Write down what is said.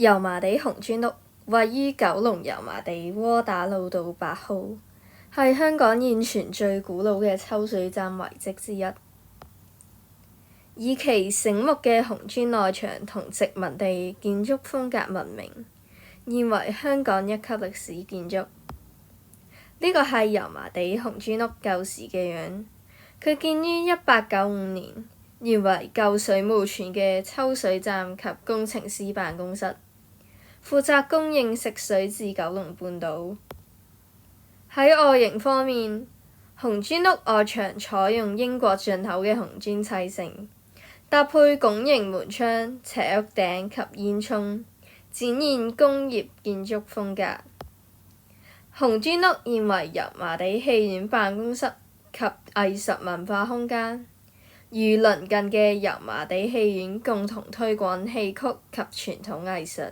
油麻地紅磚屋位於九龍油麻地窩打老道8號，係香港現存最古老嘅抽水站遺跡之一。以其醒目嘅紅磚內牆同殖民地建築風格聞名，現為香港一級歷史建築。呢個係油麻地紅磚屋舊時嘅樣，佢建於1895年，原為舊水務署嘅抽水站及工程師辦公室，負責供應食水至九龍半島。喺外形方面，紅磚屋外牆採用英國進口嘅紅磚砌成，搭配拱形門窗、斜屋頂及煙囪，展現工業建築風格。紅磚屋現為油麻地戲院辦公室及藝術文化空間，與鄰近嘅油麻地戲院共同推廣戲曲及傳統藝術。